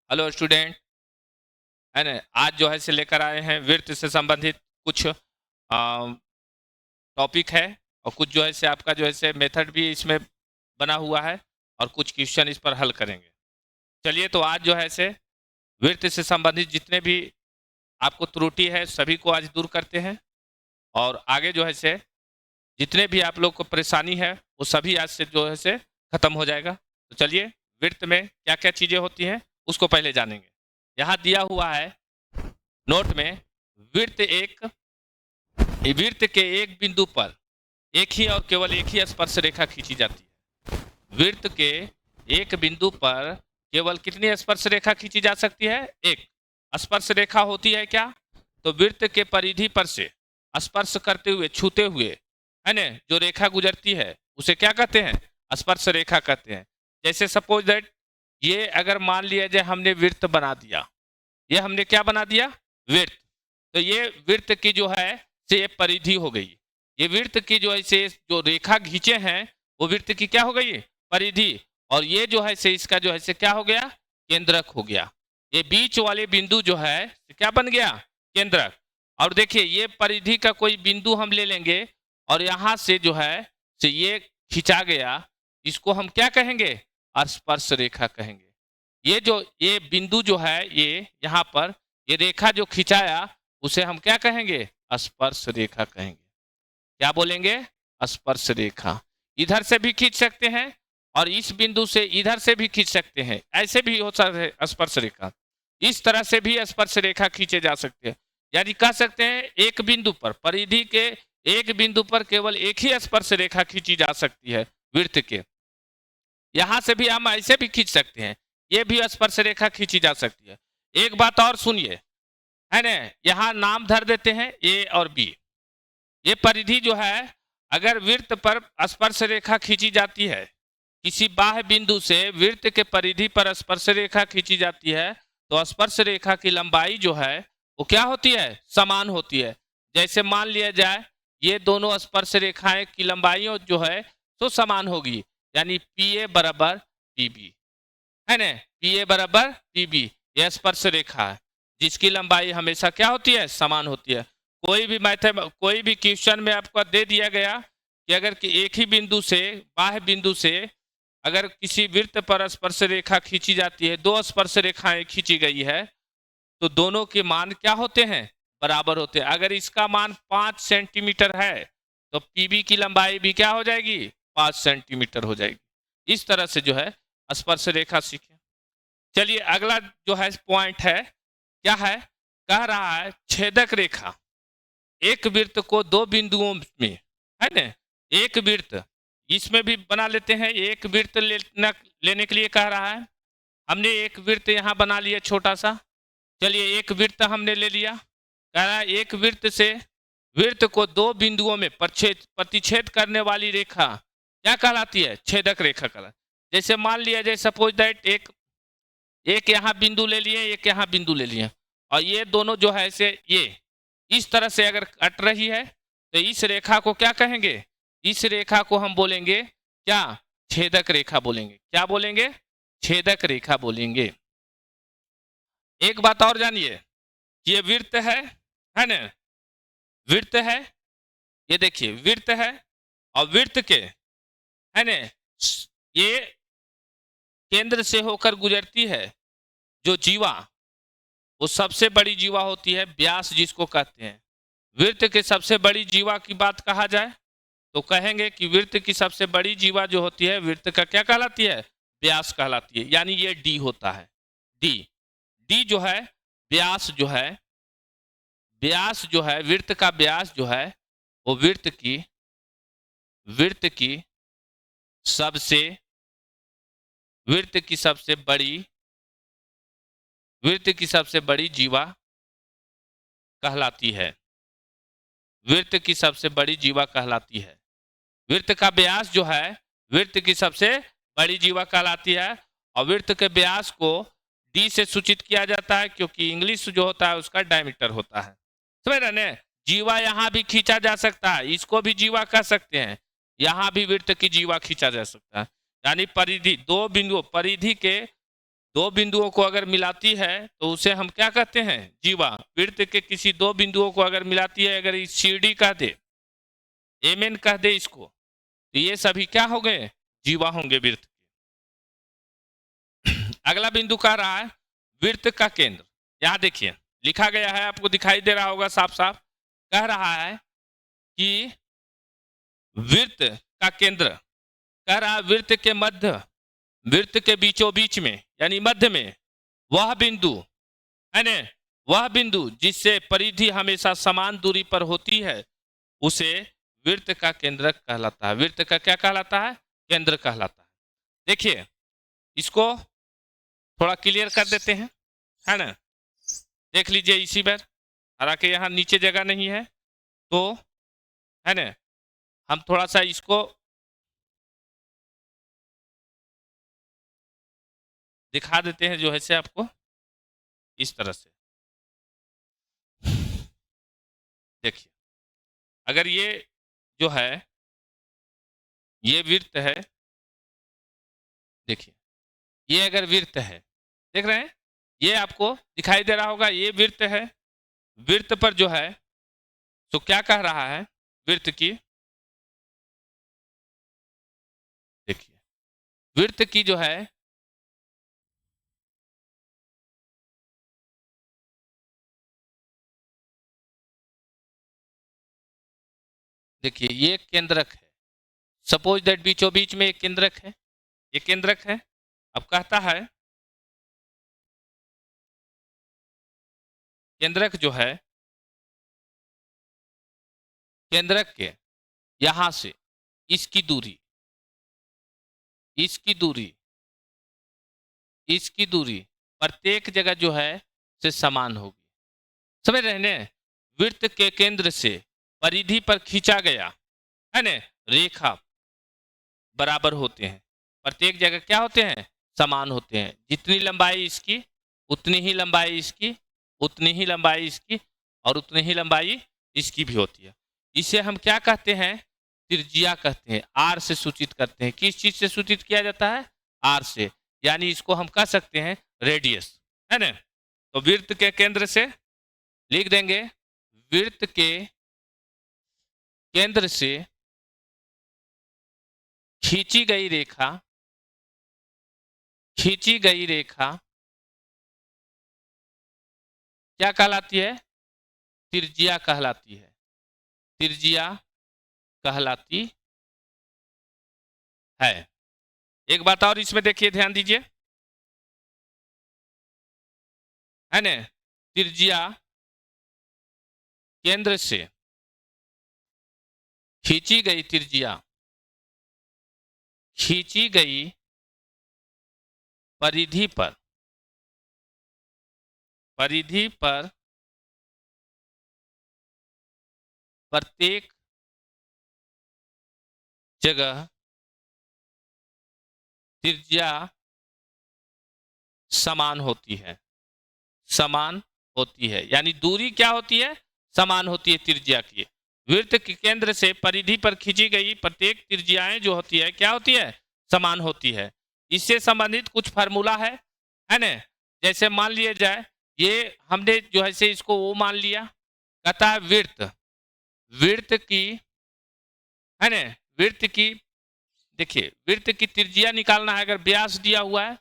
Hello student, है ना। आज जो है से लेकर आए हैं वृत्त से संबंधित कुछ टॉपिक है, और कुछ जो है से आपका जो है से मेथड भी इसमें बना हुआ है, और कुछ क्वेश्चन इस पर हल करेंगे। चलिए, तो आज जो है से वृत्त से संबंधित जितने भी आपको त्रुटि है सभी को आज दूर करते हैं, और आगे जो है से जितने भी आप लोग को परेशानी है वो सभी आज से जो है से खत्म हो जाएगा। तो चलिए, वृत्त में क्या क्या चीजें होती हैं उसको पहले जानेंगे। यहाँ दिया हुआ है नोट में, वृत्त एक वृत्त के एक बिंदु पर एक ही और केवल एक ही स्पर्श रेखा खींची जाती है। वृत्त के एक बिंदु पर केवल कितनी स्पर्श रेखा खींची जा सकती है? एक स्पर्श रेखा होती है क्या? तो वृत्त के परिधि पर से स्पर्श करते हुए, छूते हुए, है ना, जो रेखा गुजरती है उसे क्या कहते हैं? स्पर्श रेखा कहते हैं। जैसे सपोज दैट ये अगर मान लिया जाए हमने वृत्त बना दिया, ये हमने क्या बना दिया? वृत्त। तो ये वृत्त की जो है से परिधि हो गई। ये वृत्त की जो है से जो रेखा खींचे हैं वो वृत्त की क्या हो गई? परिधि। और ये जो है से इसका जो है से क्या हो गया? केंद्रक हो गया। ये बीच वाले बिंदु जो है क्या बन गया? केंद्रक। और देखिए, ये परिधि का कोई बिंदु हम ले लेंगे और यहां से जो है से ये खिंचा गया, इसको हम क्या कहेंगे? स्पर्श रेखा कहेंगे। ये बिंदु जो है, ये यहाँ पर ये रेखा जो खिंचाया उसे हम क्या कहेंगे? स्पर्श रेखा कहेंगे। क्या बोलेंगे? स्पर्श रेखा। इधर से भी खींच सकते हैं और इस बिंदु से इधर से भी खींच सकते हैं, ऐसे भी हो सकते हैं स्पर्श रेखा। इस तरह से भी स्पर्श रेखा खींचे जा सकते हैं। यानी कह सकते हैं एक बिंदु पर, परिधि के एक बिंदु पर केवल एक ही स्पर्श रेखा खींची जा सकती है वृत्त के। यहां से भी हम ऐसे भी खींच सकते हैं, ये भी स्पर्श रेखा खींची जा सकती है। एक बात और सुनिए, है ना, यहाँ नाम धर देते हैं ए और बी। ये परिधि जो है, अगर वृत्त पर स्पर्श रेखा खींची जाती है, किसी बाह्य बिंदु से वृत्त के परिधि पर स्पर्श रेखा खींची जाती है, तो स्पर्श रेखा की लंबाई जो है वो क्या होती है? समान होती है। जैसे मान लिया जाए ये दोनों स्पर्श रेखाएं की लंबाई जो है तो समान होगी, यानी पी ए बराबर पी बी, है ना। पी ए बराबर पी बी, यह स्पर्श रेखा है जिसकी लंबाई हमेशा क्या होती है? समान होती है। कोई भी क्वेश्चन में आपको दे दिया गया कि अगर कि एक ही बिंदु से, बाह्य बिंदु से अगर किसी वृत्त पर स्पर्श रेखा खींची जाती है, दो स्पर्श रेखाएं खींची गई है, तो दोनों के मान क्या होते हैं? बराबर होते हैं। अगर इसका मान 5 सेंटीमीटर है तो पीबी की लंबाई भी क्या हो जाएगी? 5 सेंटीमीटर हो जाएगी। इस तरह से जो है स्पर्श रेखा सीखे। चलिए, अगला जो है पॉइंट है, क्या है? कह रहा है छेदक रेखा। एक वृत्त को दो बिंदुओं में, है ना, एक वृत्त इसमें भी बना लेते हैं। एक वृत्त लेने के लिए कह रहा है। हमने एक वृत्त यहाँ बना लिया छोटा सा। चलिए, एक वृत्त हमने ले लिया। कह रहा है एक वृत्त से वृत्त को दो बिंदुओं में प्रतिच्छेद करने वाली रेखा क्या कहलाती है? छेदक रेखा कहलाती। जैसे मान लिया जाए, सपोज दैट एक एक यहाँ बिंदु ले लिए, एक यहाँ बिंदु ले लिए, और ये दोनों जो है से ये इस तरह से अगर कट रही है, तो इस रेखा को क्या कहेंगे? इस रेखा को हम बोलेंगे क्या? छेदक रेखा बोलेंगे। क्या बोलेंगे? छेदक रेखा बोलेंगे। एक बात और जानिए, ये वृत्त है ना, वृत्त है, ये देखिए वृत्त है, और वृत्त के, है ना, ये केंद्र से होकर गुजरती है जो जीवा, वो सबसे बड़ी जीवा होती है, व्यास जिसको कहते हैं। वृत्त के सबसे बड़ी जीवा की बात कहा जाए तो कहेंगे कि वृत्त की सबसे बड़ी जीवा जो होती है वृत्त का क्या कहलाती है? व्यास कहलाती है। यानी ये डी होता है। डी डी जो है व्यास, जो है व्यास जो है, वृत्त का व्यास जो है वो वृत्त की सबसे वृत्त की सबसे बड़ी वृत्त की सबसे बड़ी जीवा कहलाती है। वृत्त की सबसे बड़ी जीवा कहलाती है। वृत्त का व्यास जो है वृत्त की सबसे बड़ी जीवा कहलाती है, और वृत्त के व्यास को डी से सूचित किया जाता है, क्योंकि इंग्लिश जो होता है उसका डायमीटर होता है। समझ रहे ना? जीवा यहाँ भी खींचा जा सकता है, इसको भी जीवा कह सकते हैं। यहाँ भी वृत्त की जीवा खींचा जा सकता है। यानी परिधि, दो बिंदु, परिधि के दो बिंदुओं को अगर मिलाती है तो उसे हम क्या कहते हैं? जीवा। वृत्त के किसी दो बिंदुओं को अगर मिलाती है, अगर इस CD कह दे, एमएन कह दे इसको, तो ये सभी क्या हो गए? जीवा होंगे वृत्त के। अगला बिंदु कह रहा है वृत्त का केंद्र। यहां देखिए लिखा गया है, आपको दिखाई दे रहा होगा साफ साफ। कह रहा है कि वृत्त का केंद्र, कह रहा है वृत्त के मध्य, वृत्त के बीचों बीच में यानी मध्य में वह बिंदु है ना, वह बिंदु जिससे परिधि हमेशा समान दूरी पर होती है उसे वृत्त का केंद्र कहलाता है। वृत्त का क्या कहलाता है? केंद्र कहलाता है। देखिए इसको थोड़ा क्लियर कर देते हैं, है ना। देख लीजिए इसी बार, हालांकि यहाँ नीचे जगह नहीं है तो, है ना, हम थोड़ा सा इसको दिखा देते हैं जो है से आपको इस तरह से। देखिए अगर ये जो है ये वृत्त है, देखिए ये अगर वृत्त है, देख रहे हैं, ये आपको दिखाई दे रहा होगा, ये वृत्त है। वृत्त पर जो है तो क्या कह रहा है? वृत्त की, देखिए वृत्त की जो है देखिए ये केंद्रक है। सपोज दैट बीचों बीच में एक केंद्रक है, ये केंद्रक है। अब कहता है केंद्रक जो है, केंद्रक के यहां से इसकी दूरी, इसकी दूरी, इसकी दूरी प्रत्येक जगह जो है से समान होगी। समझ रहे हैं? वृत्त के केंद्र से परिधि पर खींचा गया है ना रेखा बराबर होते हैं, प्रत्येक जगह क्या होते हैं? समान होते हैं। जितनी लंबाई इसकी उतनी ही लंबाई इसकी, उतनी ही लंबाई इसकी और उतनी ही लंबाई इसकी भी होती है। इसे हम क्या कहते हैं? त्रिज्या कहते हैं। आर से सूचित करते हैं। किस चीज से सूचित किया जाता है? आर से। यानी इसको हम कह सकते हैं रेडियस, है ना। तो वृत्त के केंद्र से लिख देंगे, वृत्त के केंद्र से खींची गई रेखा, खींची गई रेखा क्या कहलाती है? त्रिज्या कहलाती है। त्रिज्या कहलाती है। एक बात और इसमें देखिए, ध्यान दीजिए, है ना। त्रिज्या केंद्र से खींची गई त्रिज्या, खींची गई परिधि पर, परिधि पर प्रत्येक जगह त्रिज्या समान होती है, समान होती है। यानी दूरी क्या होती है? समान होती है त्रिज्या की। वृत्त के केंद्र से परिधि पर खींची गई प्रत्येक त्रिज्याएं जो होती है क्या होती है? समान होती है। इससे संबंधित कुछ फार्मूला है ना। जैसे मान लिया जाए, ये हमने जो है से इसको वो मान लिया, कहता है वृत्त, वृत्त की, है ना, वृत्त की, देखिए वृत्त की त्रिज्या निकालना है। अगर व्यास दिया हुआ है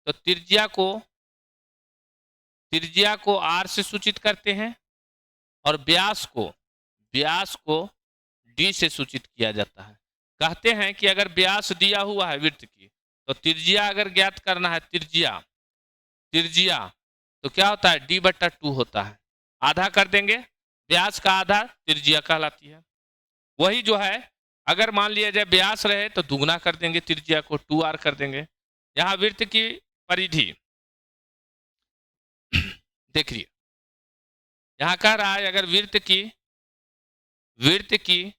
तो त्रिज्या को आर से सूचित करते हैं और व्यास को डी से सूचित किया जाता है। कहते हैं कि अगर व्यास दिया हुआ है वृत्त की, तो त्रिज्या अगर ज्ञात करना है, त्रिज्या तो क्या होता है? D/2 होता है। आधा कर देंगे, व्यास का आधा त्रिज्या कहलाती है। वही जो है अगर मान लिया जाए व्यास रहे तो दुगना कर देंगे, त्रिज्या को 2r कर देंगे। यहाँ वृत्त की परिधि देखिए, यहाँ कह रहा है अगर वृत्त की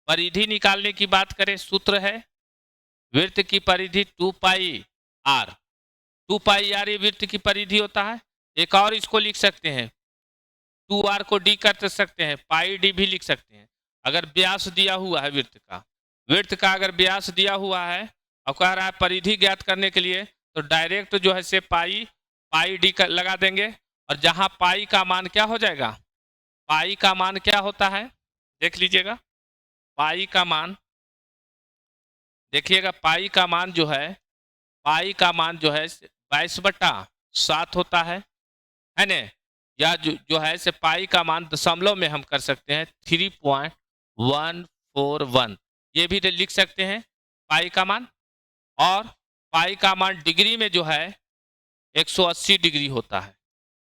परिधि निकालने की बात करें, सूत्र है वृत्त की परिधि 2πr, 2πr ये वृत्त की परिधि होता है। एक और इसको लिख सकते हैं, 2r को d कर सकते हैं, πd भी लिख सकते हैं। अगर व्यास दिया हुआ है वृत्त का अगर व्यास दिया हुआ है और कह रहा है परिधि ज्ञात करने के लिए तो डायरेक्ट जो है से पाई पाई डी लगा देंगे, और जहां पाई का मान क्या हो जाएगा, पाई का मान क्या होता है देख लीजिएगा, पाई का मान देखिएगा, पाई का मान जो है, पाई का मान जो है 22/7 होता है ना, या जो है से पाई का मान दशमलव में हम कर सकते हैं 3.141, ये भी लिख सकते हैं पाई का मान। और पाई का मान डिग्री में जो है 180 डिग्री होता है।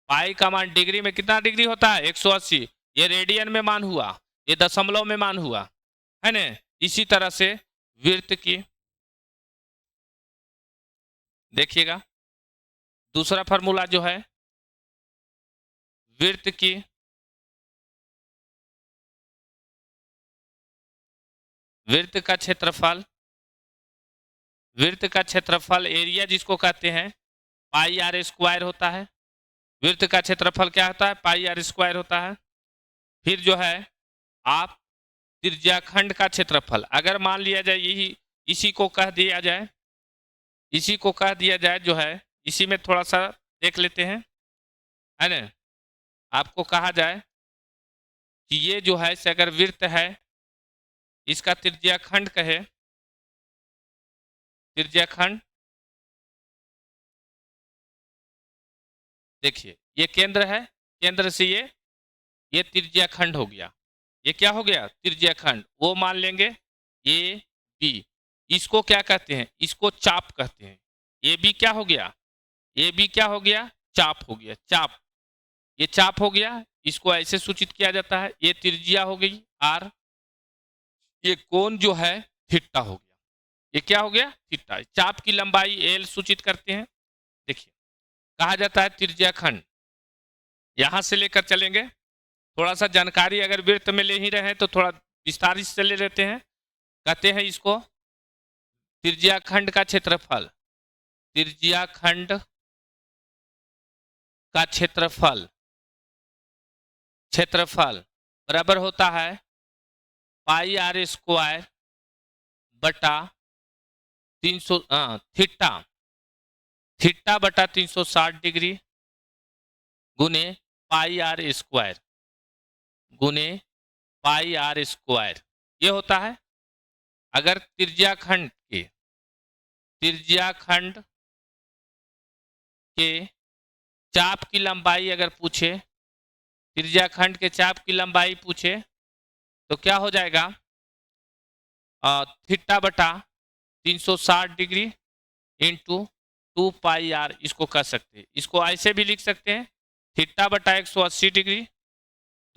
पाई का मान डिग्री में कितना डिग्री होता है, 180। ये रेडियन में मान हुआ, ये दशमलव में मान हुआ, है ना। इसी तरह से वृत्त की देखिएगा, दूसरा फार्मूला जो है वृत्त की वृत्त का क्षेत्रफल, वृत्त का क्षेत्रफल एरिया जिसको कहते हैं पाई आर स्क्वायर होता है। वृत्त का क्षेत्रफल क्या होता है, पाई आर स्क्वायर होता है। फिर जो है आप त्रिज्याखंड का क्षेत्रफल, अगर मान लिया जाए यही इसी को कह दिया जाए, इसी को कह दिया जाए जो है, इसी में थोड़ा सा देख लेते हैं, है ना। आपको कहा जाए कि ये जो है से अगर वृत्त है, इसका त्रिज्याखंड कहे, त्रिज्याखंड देखिए ये केंद्र है, केंद्र से ये त्रिज्याखंड हो गया, ये क्या हो गया त्रिज्याखंड, वो मान लेंगे ए बी। इसको क्या कहते हैं, इसको चाप कहते हैं। ए बी क्या हो गया, ए बी क्या हो गया, चाप हो गया, चाप, ये चाप हो गया। इसको ऐसे सूचित किया जाता है, ये त्रिज्या हो गई आर, ये कोण जो है थीटा हो गया, ये क्या हो गया थीटा। चाप की लंबाई एल सूचित करते हैं। देखिए कहा जाता है त्रिज्याखंड, यहां से लेकर चलेंगे, थोड़ा सा जानकारी अगर वृत्त में ले ही रहे तो थोड़ा विस्तारित से ले लेते हैं। कहते हैं इसको त्रिज्याखंड का क्षेत्रफल, त्रिज्याखंड का क्षेत्रफल, क्षेत्रफल बराबर होता है पाई आर स्क्वायर बटा 300 थीटा, थीटा बटा 360 डिग्री गुने पाई आर स्क्वायर, गुने पाई आर स्क्वायर, ये होता है। अगर त्रिज्याखंड के, त्रिज्याखंड के चाप की लंबाई अगर पूछे, त्रिज्याखंड के चाप की लंबाई पूछे तो क्या हो जाएगा, थीटा बटा 360 डिग्री इंटू 2 पाई आर, इसको कह सकते हैं। इसको ऐसे भी लिख सकते हैं, थीटा बटा 180 डिग्री,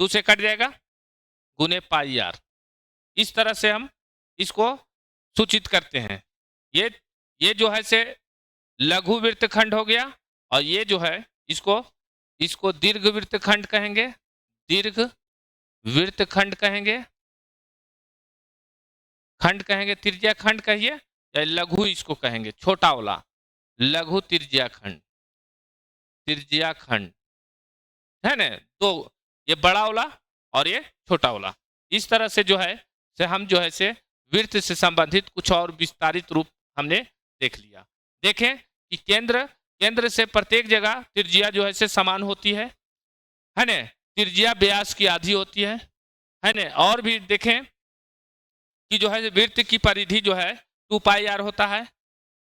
दूसरे कट जाएगा गुने पाई आर। इस तरह से हम इसको सूचित करते हैं। ये जो है से लघु वृत्तखंड हो गया, और ये जो है इसको दीर्घ वृत्तखंड कहेंगे, दीर्घ वृत्तखंड कहेंगे, खंड कहेंगे, त्रिज्याखंड कहिए या लघु इसको कहेंगे, छोटा वाला लघु त्रिज्याखंड, त्रिज्याखंड है ना। तो ये बड़ा वाला और ये छोटा वाला, इस तरह से जो है से हम जो है से वृत्त से संबंधित कुछ और विस्तारित रूप हमने देख लिया। देखें कि केंद्र से प्रत्येक जगह त्रिज्या जो है से समान होती है ना, त्रिज्या व्यास की आधी होती है ना। और भी देखें कि जो है वृत्त की परिधि जो है 2 पाई आर होता है,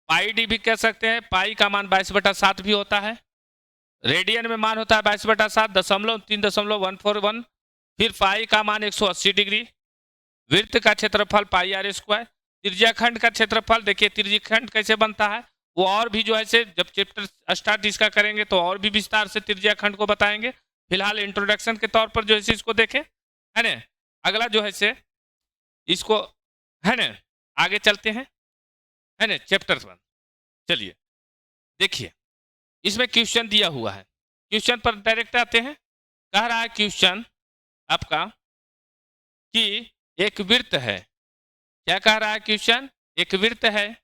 पाई डी भी कह सकते हैं, पाई का मान 22/7 भी होता है, रेडियन में मान होता है 22/7 3.141, फिर पाई का मान 180 डिग्री, वृत्त का क्षेत्रफल पाई आर स्क्वायर, त्रिज्याखंड का क्षेत्रफल देखिए त्रिज्याखंड कैसे बनता है, वो और भी जो है से जब चैप्टर स्टार्ट इसका करेंगे तो और भी विस्तार से त्रिज्याखंड को बताएंगे। फिलहाल इंट्रोडक्शन के तौर पर जो है इसको देखें, है ना। अगला जो है से इसको, है ना, आगे चलते हैं, है ना, चैप्टर 1। चलिए देखिए इसमें क्वेश्चन दिया हुआ है, क्वेश्चन पर डायरेक्ट आते हैं। कह रहा है क्वेश्चन आपका कि एक वृत्त है, क्या कह रहा है क्वेश्चन, एक वृत्त है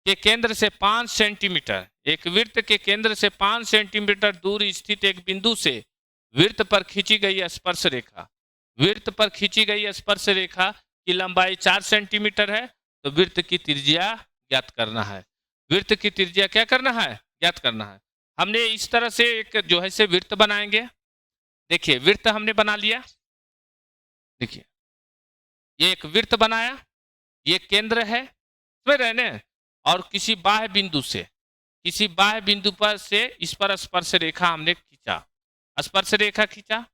के केंद्र से 5 सेंटीमीटर, एक वृत्त के केंद्र से 5 सेंटीमीटर दूर स्थित एक बिंदु से वृत्त पर खींची गई स्पर्श रेखा, वृत्त पर खींची गई स्पर्श रेखा की लंबाई 4 सेंटीमीटर है, तो वृत्त की त्रिज्या ज्ञात करना है। वृत्त की त्रिज्या क्या करना है, ज्ञात करना है। हमने इस तरह से एक जो है से वृत्त बनाएंगे। देखिए वृत्त हमने बना लिया, देखिए ये एक वृत्त बनाया, ये केंद्र है समझ रहे हैं, और किसी बाह्य बिंदु से, किसी बाह्य बिंदु पर से इस पर स्पर्श रेखा हमने खींचा, स्पर्श रेखा खींचा,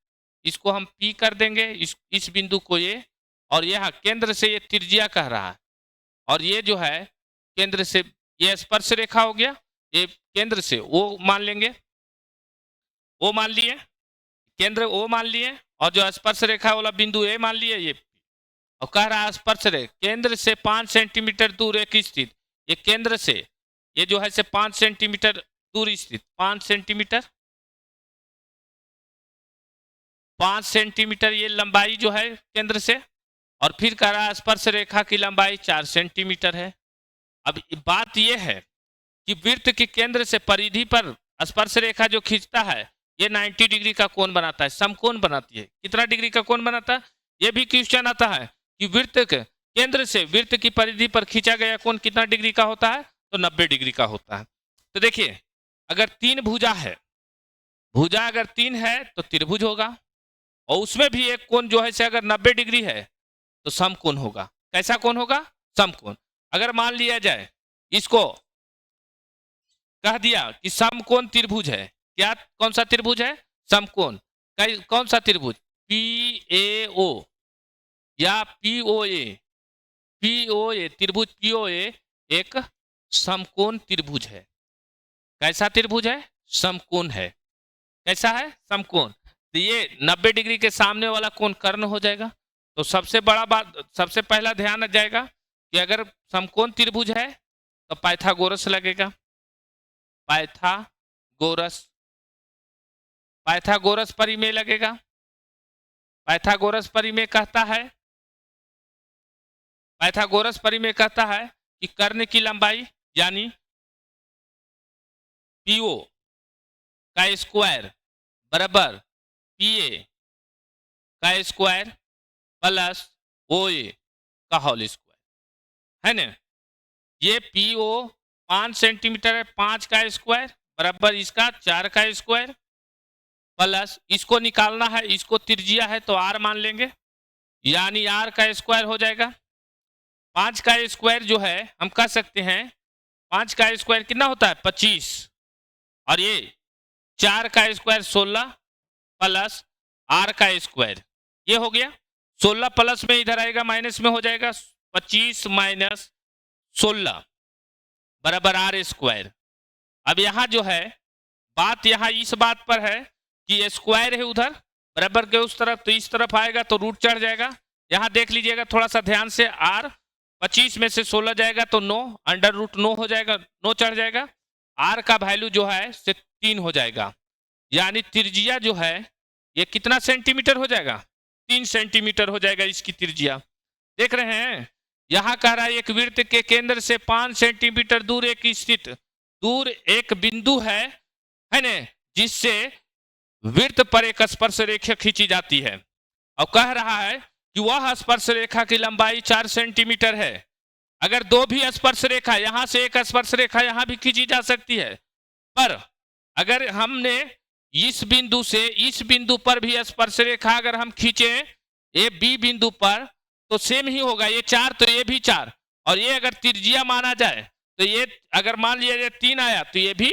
इसको हम P कर देंगे, इस बिंदु को ये, और यह केंद्र से ये त्रिज्या कह रहा है, और ये जो है केंद्र से ये स्पर्श रेखा हो गया, ये केंद्र से O मान लेंगे, O मान लिए, केंद्र O मान लिए, और जो स्पर्श रेखा वाला बिंदु A मान लिए, ये और कह रहा है स्पर्श रेखा केंद्र से 5 सेंटीमीटर दूर एक स्थित, ये केंद्र से ये जो है से 5 सेंटीमीटर दूर स्थित, 5 सेंटीमीटर ये लंबाई जो है केंद्र से, और फिर कह रहा है स्पर्श रेखा की लंबाई 4 सेंटीमीटर है। अब बात यह है कि वृत्त के केंद्र से परिधि पर स्पर्श रेखा जो खींचता है ये 90 डिग्री का कोण बनाता है, समकोण बनाती है। कितना डिग्री का कोण बनाता है, ये भी क्वेश्चन आता है कि वृत्त के केंद्र से वृत्त की परिधि पर खींचा गया कोण कितना डिग्री का होता है, तो 90 डिग्री का होता है। तो देखिए अगर 3 भुजा है, भुजा अगर 3 है तो त्रिभुज होगा, और उसमें भी एक कोण जो है से अगर 90 डिग्री है तो समकोण होगा। कैसा कोण होगा, समकोण। अगर मान लिया जाए इसको कह दिया कि समकोण त्रिभुज है, क्या कौन सा त्रिभुज है, समकोण। कौन सा त्रिभुज, PAO या POA, POA त्रिभुज, POA एक समकोण त्रिभुज है। कैसा त्रिभुज है, समकोण है। कैसा है, समकोण। तो ये 90 डिग्री के सामने वाला कोण कर्ण हो जाएगा। तो सबसे बड़ा बात, सबसे पहला ध्यान आ जाएगा कि अगर समकोण त्रिभुज है तो पाइथागोरस लगेगा, पाइथागोरस, पाइथागोरस परिमेय लगेगा। पाइथागोरस परिमेय कहता है, पाइथागोरस परिमेय कहता है कि कर्ण की लंबाई यानी PO का स्क्वायर बराबर PA का स्क्वायर प्लस OA का होल स्क्वायर है ना। ये PO 5 सेंटीमीटर है, 5 का स्क्वायर बराबर इसका 4 का स्क्वायर प्लस इसको निकालना है, इसको त्रिज्या है तो R मान लेंगे, यानी R का स्क्वायर हो जाएगा। 5 का स्क्वायर जो है हम कह सकते हैं 5 का स्क्वायर कितना होता है 25, और ये 4 का स्क्वायर 16 प्लस R का स्क्वायर, ये हो गया 16 प्लस में इधर आएगा माइनस में हो जाएगा 25 माइनस 16 बराबर R स्क्वायर। अब यहाँ जो है बात यहाँ इस बात पर है कि स्क्वायर है उधर बराबर के उस तरफ, तो इस तरफ आएगा तो रूट चढ़ जाएगा। यहाँ देख लीजिएगा थोड़ा सा ध्यान से, R 25 में से 16 जाएगा तो 9 अंडर रूट 9 हो जाएगा, 9 चढ़ जाएगा। R का वैल्यू जो है से 3 हो जाएगा, यानी त्रिज्या जो है ये कितना सेंटीमीटर हो जाएगा, 3 सेंटीमीटर हो जाएगा इसकी त्रिज्या। देख रहे हैं यहाँ कह रहा है एक वृत्त के केंद्र से 5 सेंटीमीटर दूर एक स्थित दूर एक बिंदु है ना, जिससे वृत्त पर एक स्पर्श रेखा खींची जाती है, और कह रहा है कि वह स्पर्श रेखा की लंबाई 4 सेंटीमीटर है। अगर दो भी स्पर्श रेखा, यहां से एक स्पर्श रेखा यहां भी खींची जा सकती है, पर अगर हमने इस बिंदु से इस बिंदु पर भी स्पर्श रेखा अगर हम खींचे ए बी बिंदु पर तो सेम ही होगा, ये 4 तो ये भी 4, और ये अगर त्रिज्या माना जाए तो ये अगर मान लिया जाए 3 आया तो ये भी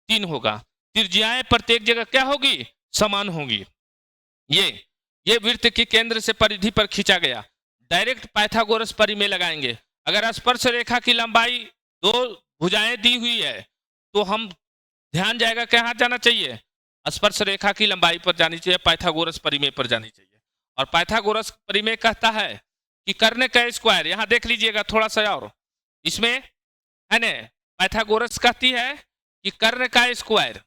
3 होगा। त्रिज्याएं प्रत्येक जगह क्या होगी, समान होगी। ये वृत्त के केंद्र से परिधि पर खींचा गया। डायरेक्ट पाइथागोरस परिमेय लगाएंगे। अगर स्पर्श रेखा की लंबाई 2 भुजाएं दी हुई है तो हम ध्यान जाएगा कहाँ जाना चाहिए, स्पर्श रेखा की लंबाई पर जानी चाहिए, पाइथागोरस परिमेय पर जानी चाहिए। और पाइथागोरस परिमेय कहता है कि कर्ण का स्क्वायर, यहां देख लीजिएगा थोड़ा सा और इसमें है ना, पाइथागोरस कहती है कि कर्ण का स्क्वायर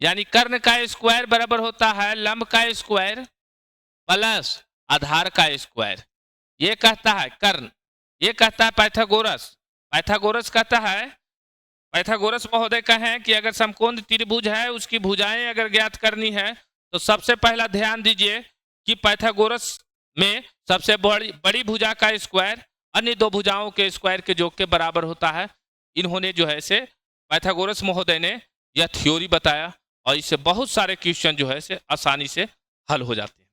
यानी कर्ण का स्क्वायर बराबर होता है लंब का स्क्वायर प्लस आधार का स्क्वायर। ये कहता है कर्ण, ये कहता है पाइथागोरस। पाइथागोरस कहता है, पाइथागोरस महोदय कहें कि अगर समकोण त्रिभुज है उसकी भुजाएं अगर ज्ञात करनी है तो सबसे पहला ध्यान दीजिए कि पाइथागोरस में सबसे बड़ी भुजा का स्क्वायर अन्य दो भुजाओं के स्क्वायर के योग के बराबर होता है। इन्होंने जो है से पाइथागोरस महोदय ने यह थ्योरी बताया और इससे बहुत सारे क्वेश्चन जो है से आसानी से हल हो जाते हैं।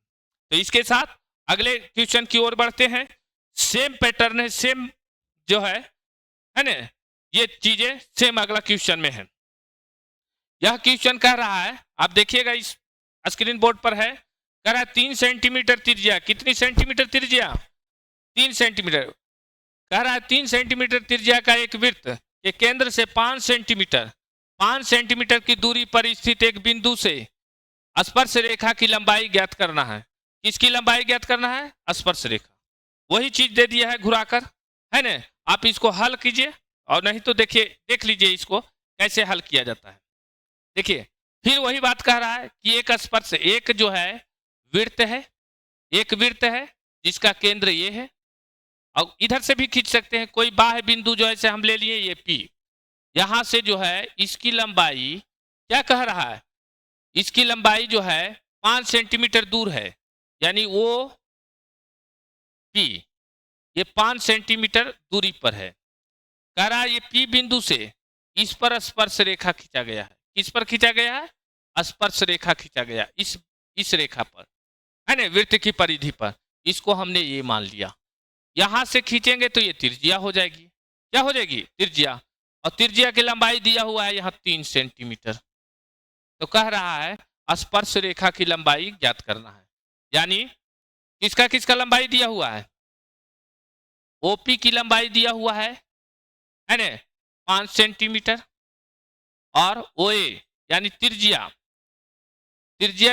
तो इसके साथ अगले क्वेश्चन की ओर बढ़ते हैं। सेम पैटर्न है, सेम जो है ना, ये चीजें सेम अगला क्वेश्चन में है। यह क्वेश्चन कह रहा है, आप देखिएगा इस स्क्रीन बोर्ड पर है, कह रहा है 3 सेंटीमीटर त्रिज्या। कितनी सेंटीमीटर त्रिज्या? 3 सेंटीमीटर। कह रहा है 3 सेंटीमीटर त्रिज्या का एक वृत्त के केंद्र से 5 सेंटीमीटर की दूरी पर स्थित एक बिंदु से स्पर्श रेखा की लंबाई ज्ञात करना है। किसकी लंबाई ज्ञात करना है? स्पर्श रेखा। वही चीज दे दिया है घुराकर, है ना। आप इसको हल कीजिए और नहीं तो देखिए, देख लीजिए इसको कैसे हल किया जाता है। देखिए फिर वही बात कह रहा है कि एक स्पर्श, एक जो है वृत्त है, एक वृत्त है जिसका केंद्र ये है, और इधर से भी खींच सकते हैं। कोई बाह्य बिंदु जो है हम ले लिए ये P, यहां से जो है इसकी लंबाई क्या कह रहा है, इसकी लंबाई जो है 5 सेंटीमीटर दूर है, यानी वो P ये 5 सेंटीमीटर दूरी पर है। कह रहा है ये P बिंदु से इस पर स्पर्श रेखा खींचा गया है। किस पर खींचा गया है? स्पर्श रेखा खींचा गया, इस रेखा पर, है ना, वृत्त की परिधि पर। इसको हमने ये मान लिया। यहां से खींचेंगे तो ये त्रिज्या हो जाएगी। क्या हो जाएगी? त्रिज्या। और त्रिज्या की लंबाई दिया हुआ है यहाँ 3 सेंटीमीटर। तो कह रहा है स्पर्श रेखा की लंबाई ज्ञात करना है। यानी किसका किसका लंबाई दिया हुआ है? ओपी की लंबाई दिया हुआ है ना 5 सेंटीमीटर, और ओए यानी त्रिज्या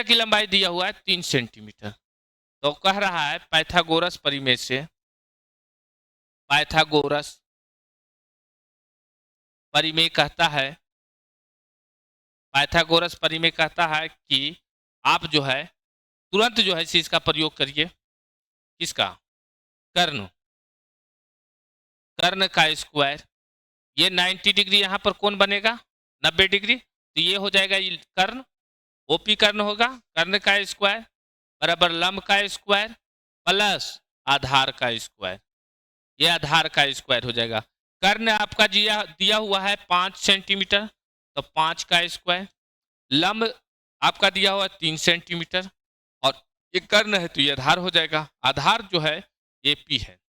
की लंबाई दिया हुआ है 3 सेंटीमीटर। तो कह रहा है पाइथागोरस परिमेय से, पाइथागोरस परिमेय कहता है, पाइथागोरस परिमेय कहता है कि आप जो है तुरंत जो है इसका प्रयोग करिए। किसका? कर्ण, कर्ण का स्क्वायर। ये 90 डिग्री यहाँ पर कौन बनेगा? 90 डिग्री। तो ये हो जाएगा कर्ण, ओपी कर्ण होगा, कर्ण का स्क्वायर बराबर लंब का स्क्वायर प्लस आधार का स्क्वायर। ये आधार का स्क्वायर हो जाएगा। कर्ण आपका दिया हुआ है 5 सेंटीमीटर, तो 5 का स्क्वायर। लंब आपका दिया हुआ है 3 सेंटीमीटर, और ये कर्ण है तो ये आधार हो जाएगा। आधार जो है एपी है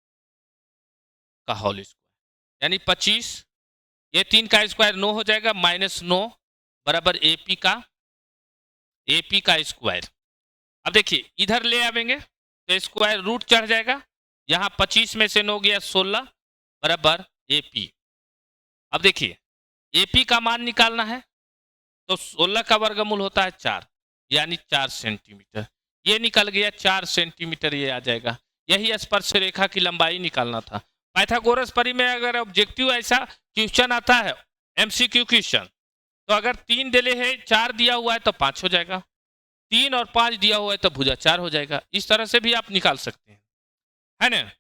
का होल स्क्वायर, यानी 25, ये 3 का स्क्वायर 9 हो जाएगा, -9 बराबर एपी का स्क्वायर। अब देखिए इधर ले आवेंगे तो स्क्वायर रूट चढ़ जाएगा, यहाँ 25 में से 9 गया 16 बराबर एपी। अब देखिए एपी का मान निकालना है तो 16 का वर्गमूल होता है 4, यानी 4 सेंटीमीटर। ये निकल गया 4 सेंटीमीटर, ये आ जाएगा। यही स्पर्श रेखा की लंबाई निकालना था। पाइथागोरस परिमेय अगर ऑब्जेक्टिव ऐसा क्वेश्चन आता है, एमसीक्यू क्वेश्चन, तो अगर 3 दिले है, 4 दिया हुआ है तो 5 हो जाएगा, 3 और 5 दिया हुआ है तो भुजा 4 हो जाएगा। इस तरह से भी आप निकाल सकते हैं, है ना।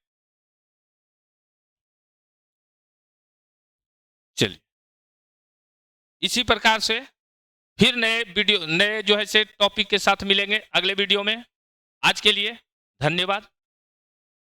चलिए इसी प्रकार से फिर नए जो है से टॉपिक के साथ मिलेंगे अगले वीडियो में। आज के लिए धन्यवाद।